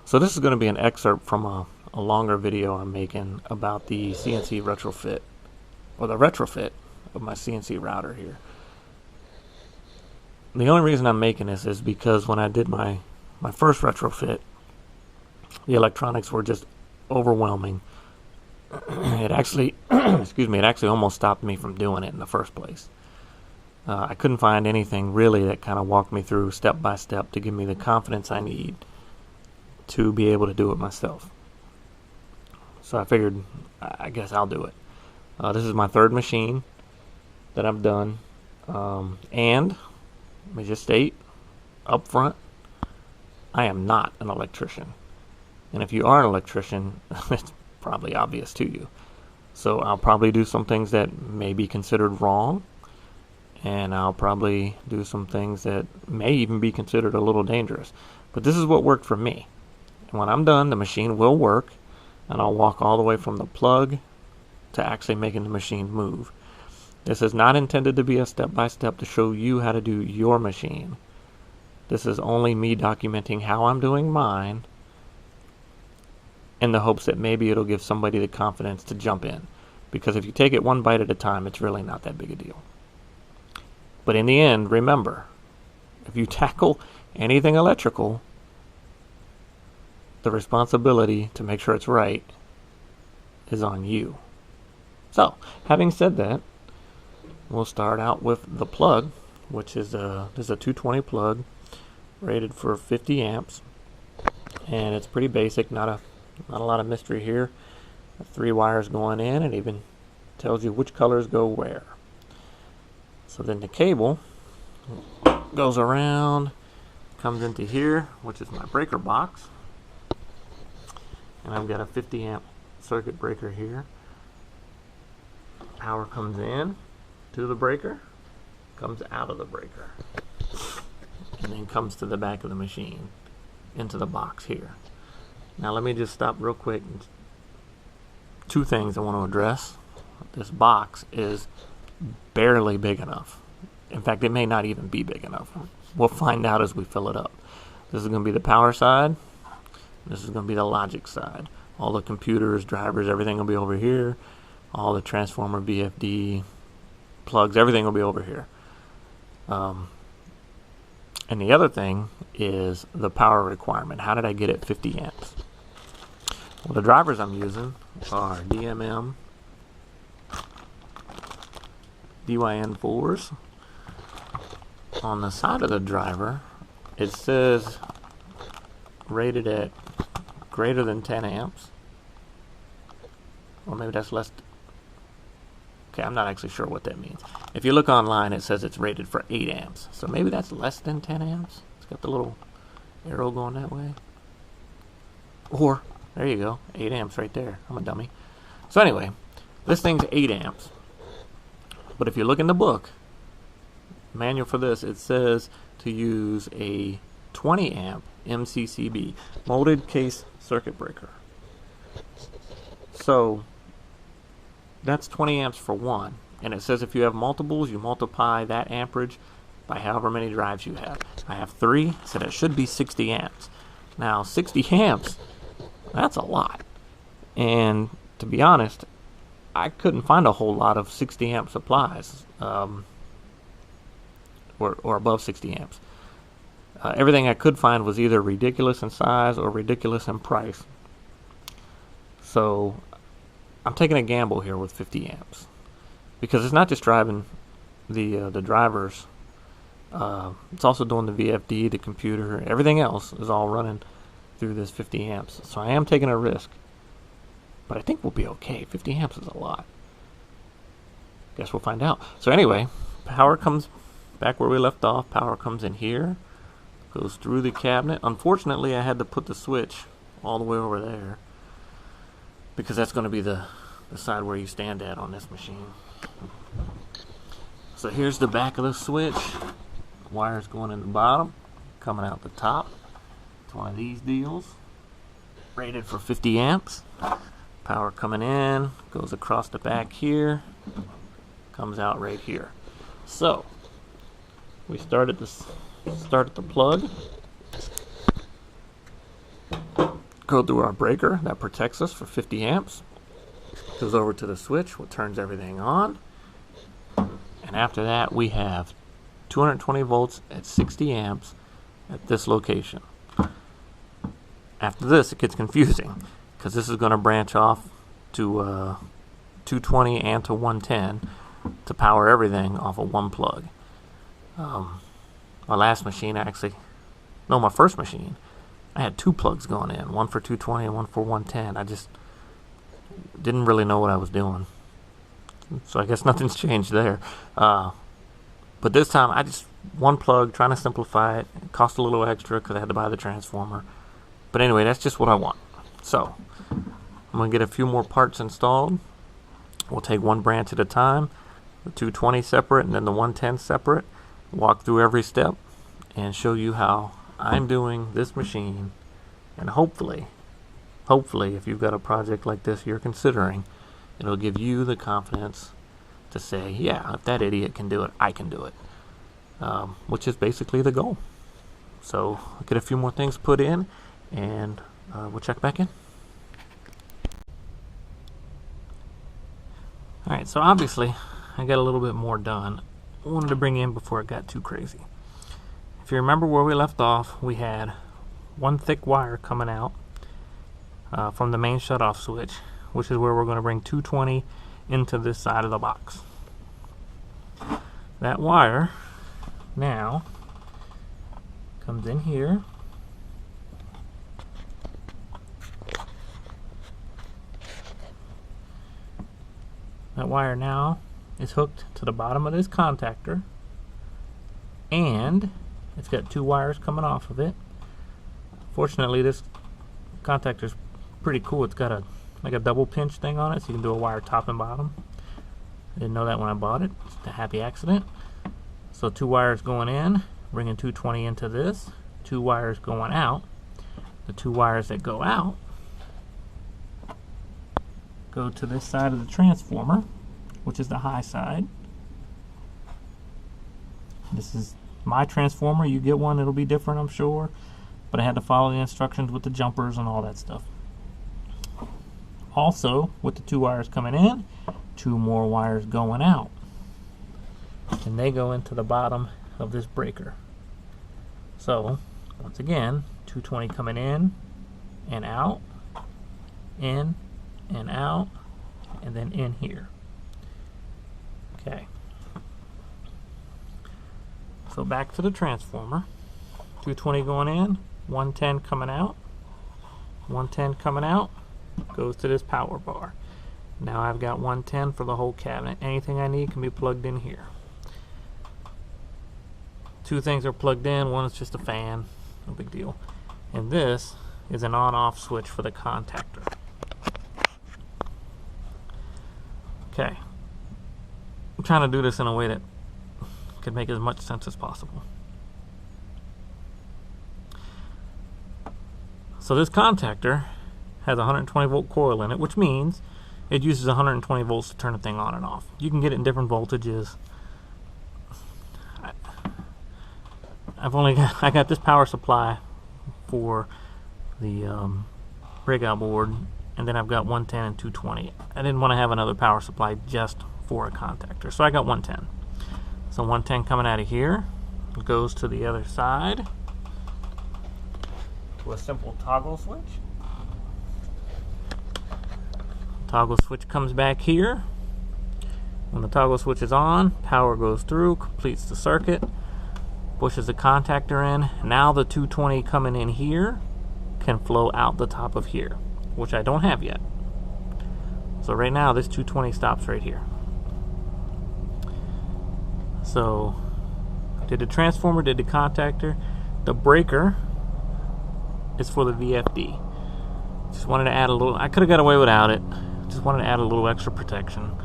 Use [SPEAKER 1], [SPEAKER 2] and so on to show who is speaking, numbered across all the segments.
[SPEAKER 1] So this is going to be an excerpt from a longer video I'm making about the CNC retrofit, or the retrofit of my CNC router here. The only reason I'm making this is because when I did my first retrofit, the electronics were just overwhelming. It actually, excuse me, it actually almost stopped me from doing it in the first place. I couldn't find anything really that kind of walked me through step by step to give me the confidence I need to be able to do it myself. So I figured, I guess I'll do it. This is my third machine that I've done. And let me just state up front, I am not an electrician. And if you are an electrician, it's probably obvious to you. So I'll probably do some things that may be considered wrong, and I'll probably do some things that may even be considered a little dangerous. But this is what worked for me. And when I'm done, the machine will work, and I'll walk all the way from the plug to actually making the machine move. This is not intended to be a step-by-step to show you how to do your machine. This is only me documenting how I'm doing mine, in the hopes that maybe it'll give somebody the confidence to jump in. Because if you take it one bite at a time, it's really not that big a deal. But in the end, remember, if you tackle anything electrical, the responsibility to make sure it's right is on you. So, having said that, we'll start out with the plug, which is this is a 220 plug rated for 50 amps. And it's pretty basic, not a lot of mystery here. 3 wires going in, and even tells you which colors go where. So then the cable goes around, comes into here, which is my breaker box. And I've got a 50 amp circuit breaker here. Power comes in to the breaker, comes out of the breaker, and then comes to the back of the machine, into the box here. Now let me just stop real quick. 2 things I want to address. This box is barely big enough. In fact, it may not even be big enough. We'll find out as we fill it up. This is going to be the power side. This is going to be the logic side. All the computers, drivers, everything will be over here. All the transformer, VFD, plugs, everything will be over here. And the other thing is the power requirement. How did I get it 50 amps? Well, the drivers I'm using are DMM DYN4s. On the side of the driver, it says rated at greater than 10 amps. Or maybe that's less. Okay, I'm not actually sure what that means. If you look online, it says it's rated for 8 amps. So maybe that's less than 10 amps. It's got the little arrow going that way. Or, there you go, 8 amps right there. I'm a dummy. So anyway, this thing's 8 amps. But if you look in the book, manual for this, it says to use a 20 amp MCCB, molded case circuit breaker. So that's 20 amps for one. And it says if you have multiples, you multiply that amperage by however many drives you have. I have 3, so that should be 60 amps. Now, 60 amps, that's a lot. And to be honest, I couldn't find a whole lot of 60 amp supplies, or above 60 amps. Everything I could find was either ridiculous in size or ridiculous in price. So I'm taking a gamble here with 50 amps. Because it's not just driving the drivers, it's also doing the VFD, the computer, everything else is all running through this 50 amps. So I am taking a risk. But I think we'll be okay. 50 amps is a lot. Guess we'll find out. So anyway, power comes back where we left off. Power comes in here, goes through the cabinet. Unfortunately, I had to put the switch all the way over there, because that's going to be the side where you stand at on this machine. So here's the back of the switch. Wires going in the bottom, coming out the top. It's one of these deals, rated for 50 amps. Power coming in, goes across the back here, comes out right here. So we start at the plug. go through our breaker that protects us for 50 amps. Goes over to the switch, which turns everything on. And after that, we have 220 volts at 60 amps at this location. After this, it gets confusing because this is going to branch off to 220 and to 110 to power everything off of one plug. My last machine my first machine, I had 2 plugs going in, one for 220 and one for 110. I just didn't really know what I was doing. So I guess nothing's changed there. But this time, I just one plug, trying to simplify it. It cost a little extra because I had to buy the transformer. But anyway, that's just what I want. So I'm going to get a few more parts installed. We'll take one branch at a time, the 220 separate and then the 110 separate. Walk through every step and show you how I'm doing this machine. And hopefully, if you've got a project like this you're considering, it'll give you the confidence to say, yeah, if that idiot can do it, I can do it. Which is basically the goal. So I'll get a few more things put in, and we'll check back in. Alright, so obviously I got a little bit more done. I wanted to bring in before it got too crazy. If you remember where we left off, we had one thick wire coming out from the main shutoff switch, which is where we're going to bring 220 into this side of the box. That wire now comes in here. That wire now is hooked to the bottom of this contactor, and it's got 2 wires coming off of it. Fortunately, this contactor is pretty cool. It's got like a double pinch thing on it, so you can do a wire top and bottom. I didn't know that when I bought it. It's a happy accident. So 2 wires going in, bringing 220 into this. 2 wires going out. The 2 wires that go out go to this side of the transformer, which is the high side. This is my transformer. You get one, it'll be different, I'm sure. But I had to follow the instructions with the jumpers and all that stuff. Also, with the 2 wires coming in, 2 more wires going out. And they go into the bottom of this breaker. So, once again, 220 coming in and out, in and out, and then in here. Okay. So back to the transformer. 220 going in, 110 coming out, 110 coming out, goes to this power bar. Now I've got 110 for the whole cabinet. Anything I need can be plugged in here. 2 things are plugged in. One is just a fan, no big deal. And this is an on-off switch for the contactor. Okay. I'm trying to do this in a way that could make as much sense as possible. So this contactor has a 120 volt coil in it, which means it uses 120 volts to turn the thing on and off. You can get it in different voltages. I got this power supply for the breakout board, and then I've got 110 and 220. I didn't want to have another power supply just for a contactor, so I got 110. So 110 coming out of here goes to the other side to a simple toggle switch. Toggle switch comes back here. When the toggle switch is on, power goes through, completes the circuit, pushes the contactor in. Now the 220 coming in here can flow out the top of here, which I don't have yet. So right now this 220 stops right here. So did the transformer, did the contactor. The breaker is for the VFD. Just wanted to add a little, I could have got away without it. Just wanted to add a little extra protection.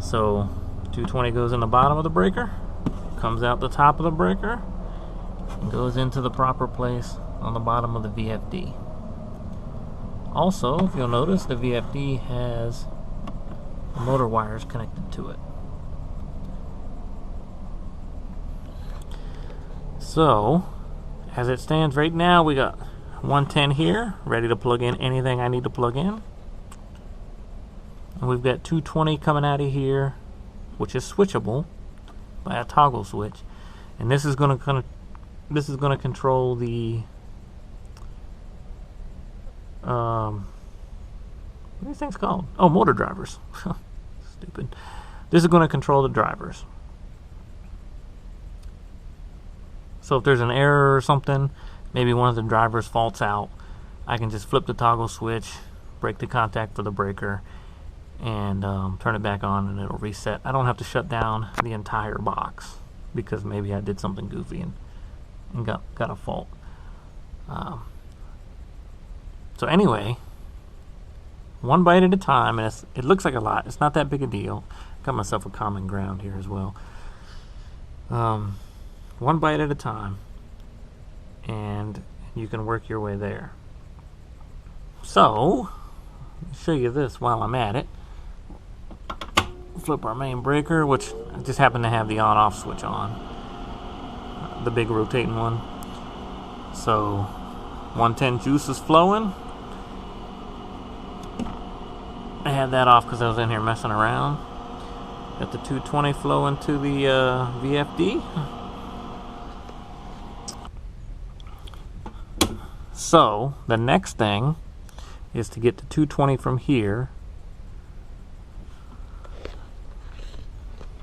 [SPEAKER 1] So 220 goes in the bottom of the breaker, comes out the top of the breaker, and goes into the proper place on the bottom of the VFD. Also, if you'll notice, the VFD has motor wires connected to it. So, as it stands right now, we got 110 here, ready to plug in anything I need to plug in. And we've got 220 coming out of here, which is switchable by a toggle switch. And this is going to control the what are these things called? Oh, motor drivers. Stupid. This is going to control the drivers. So if there's an error or something, maybe one of the drivers faults out, I can just flip the toggle switch, break the contact for the breaker, and turn it back on, and it'll reset. I don't have to shut down the entire box because maybe I did something goofy and got a fault. So anyway, one bite at a time, and it looks like a lot. It's not that big a deal. Got myself a common ground here as well. One bite at a time, and you can work your way there. So, let me show you this while I'm at it. Flip our main breaker, which I just happen to have the on-off switch on, the big rotating one. So 110 juice is flowing. I had that off because I was in here messing around. Got the 220 flowing to the VFD. So the next thing is to get the 220 from here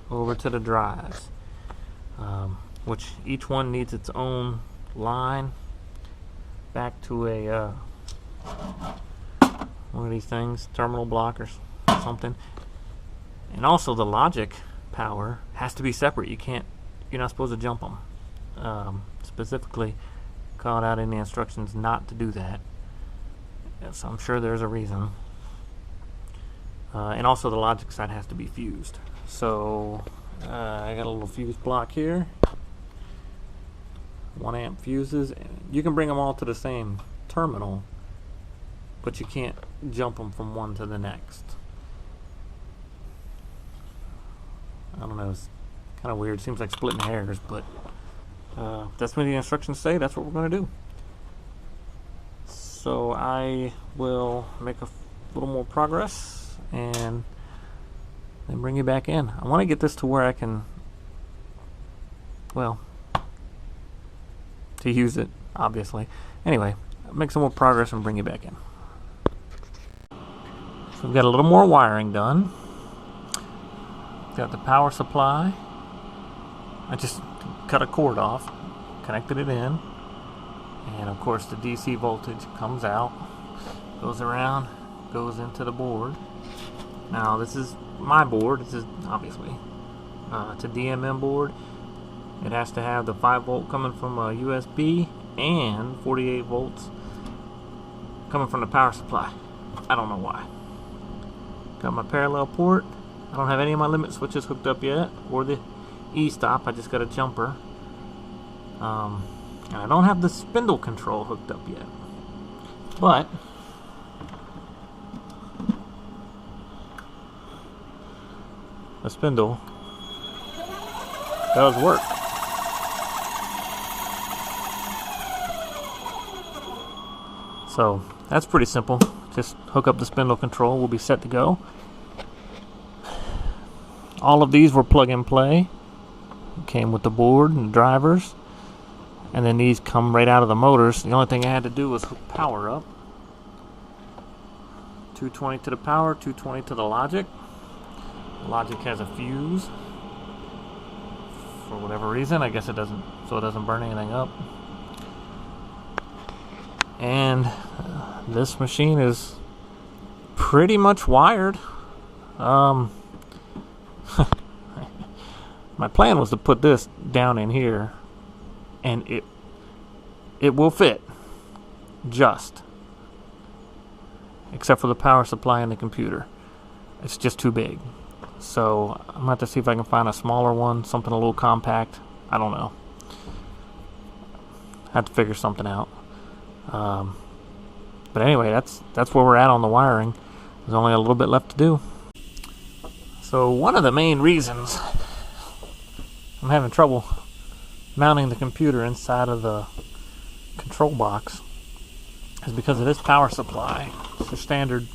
[SPEAKER 1] over to the drives, which each one needs its own line back to a one of these things, terminal block or something. And also the logic power has to be separate. You're not supposed to jump them. Specifically called out in the instructions not to do that. Yes, I'm sure there's a reason. And also the logic side has to be fused. So I got a little fuse block here, 1 amp fuses. You can bring them all to the same terminal, but you can't jump them from one to the next. I don't know, it's kind of weird. Seems like splitting hairs, but that's what the instructions say. That's what we're going to do. So I will make a little more progress and then bring you back in. I want to get this to where I can, well, to use it, obviously. Anyway, make some more progress and bring you back in. So we've got a little more wiring done. Got the power supply. I just cut a cord off, connected it in, and of course the DC voltage comes out, goes around, goes into the board. Now this is my board. This is obviously it's a DMM board. It has to have the 5 volt coming from a USB and 48 volts coming from the power supply. I don't know why. Got my parallel port. I don't have any of my limit switches hooked up yet, or the E-stop. I just got a jumper. And I don't have the spindle control hooked up yet. But the spindle does work. So that's pretty simple. Just hook up the spindle control. We'll be set to go. All of these were plug and play. Came with the board and drivers. And then these come right out of the motors. The only thing I had to do was hook power up. 220 to the power, 220 to the logic. The logic has a fuse. For whatever reason, I guess it doesn't, so it doesn't burn anything up. And this machine is pretty much wired. My plan was to put this down in here, and it will fit, just, except for the power supply and the computer. It's just too big. So I'm gonna have to see if I can find a smaller one, something a little compact. I don't know. I have to figure something out. But anyway, that's where we're at on the wiring. There's only a little bit left to do. So one of the main reasons I'm having trouble mounting the computer inside of the control box is because of this power supply. It's a standard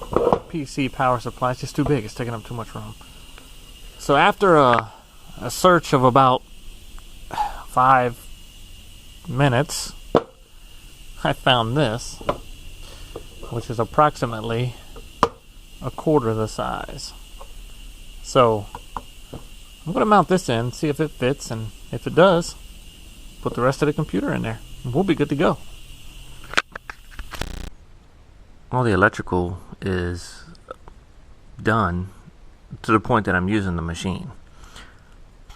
[SPEAKER 1] PC power supply. It's just too big. It's taking up too much room. So after a search of about 5 minutes, I found this, which is approximately a quarter the size. So I'm going to mount this in, see if it fits, and if it does, put the rest of the computer in there, and we'll be good to go. All the electrical is done to the point that I'm using the machine.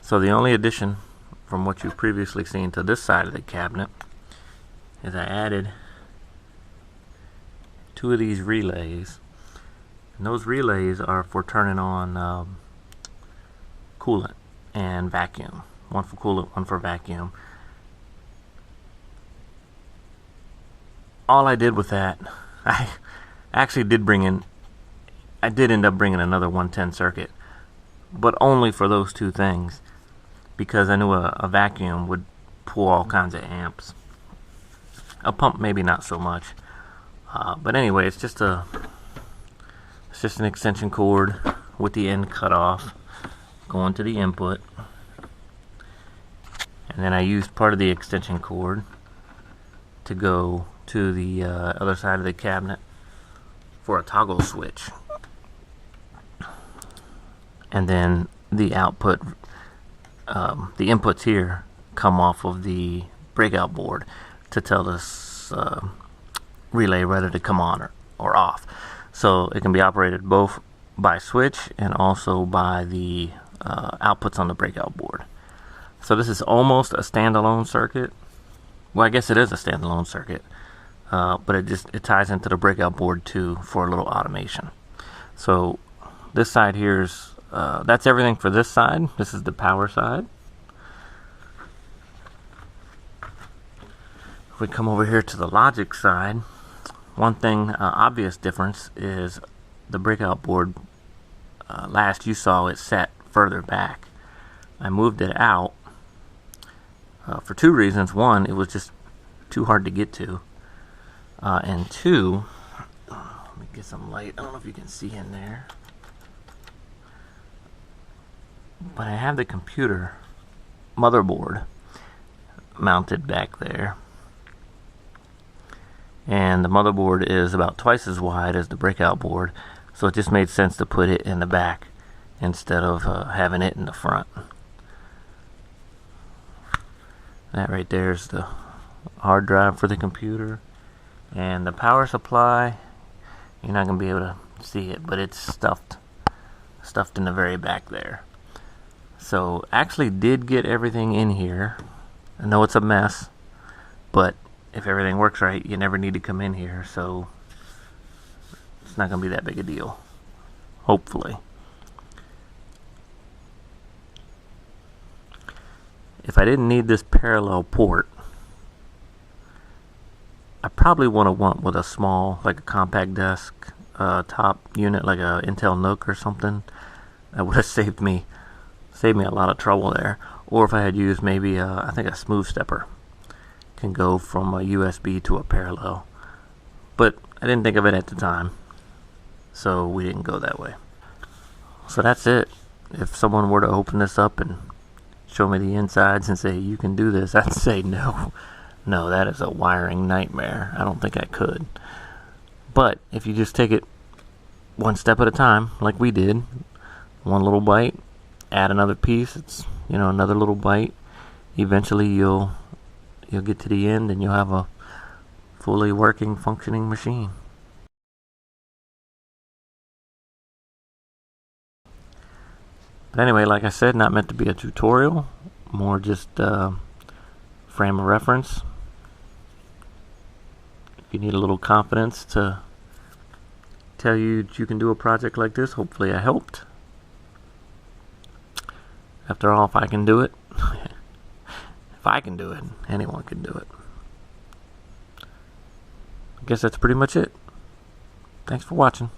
[SPEAKER 1] So the only addition from what you've previously seen to this side of the cabinet is I added 2 of these relays, and those relays are for turning on coolant and vacuum. One for coolant, one for vacuum. All I did with that, I actually did end up bringing another 110 circuit, but only for those 2 things, because I knew a vacuum would pull all kinds of amps. A pump maybe not so much, but anyway, it's just an extension cord with the end cut off, going to the input, and then I used part of the extension cord to go to the other side of the cabinet for a toggle switch. And then the output, the inputs here come off of the breakout board to tell this relay whether to come on or off. So it can be operated both by switch and also by the outputs on the breakout board. So this is almost a standalone circuit. Well, I guess it is a standalone circuit, but it ties into the breakout board too for a little automation. So this side here is that's everything for this side. This is the power side. If we come over here to the logic side, one thing, obvious difference is the breakout board. Last you saw it set further back. I moved it out for 2 reasons. One, it was just too hard to get to, and 2, let me get some light. I don't know if you can see in there, but I have the computer motherboard mounted back there, and the motherboard is about twice as wide as the breakout board, so it just made sense to put it in the back instead of having it in the front. That right there is the hard drive for the computer, and the power supply, you're not going to be able to see it, but it's stuffed in the very back there. So actually did get everything in here. I know it's a mess, but if everything works right, you never need to come in here, so it's not going to be that big a deal, hopefully. If I didn't need this parallel port, I probably want to with a small, like a compact desk top unit, like a Intel Nook or something. That would have saved me a lot of trouble there. Or if I had used maybe I think a smooth stepper can go from a USB to a parallel, but I didn't think of it at the time, so we didn't go that way. So that's it. If someone were to open this up and show me the insides and say you can do this, I'd say no, that is a wiring nightmare. I don't think I could. But if you just take it one step at a time, like we did, one little bite, add another piece, it's another little bite, eventually you'll get to the end and you'll have a fully working, functioning machine. But anyway, like I said, not meant to be a tutorial, more just frame of reference. If you need a little confidence to tell you that you can do a project like this, hopefully I helped. After all, if I can do it, if I can do it, anyone can do it. I guess that's pretty much it. Thanks for watching.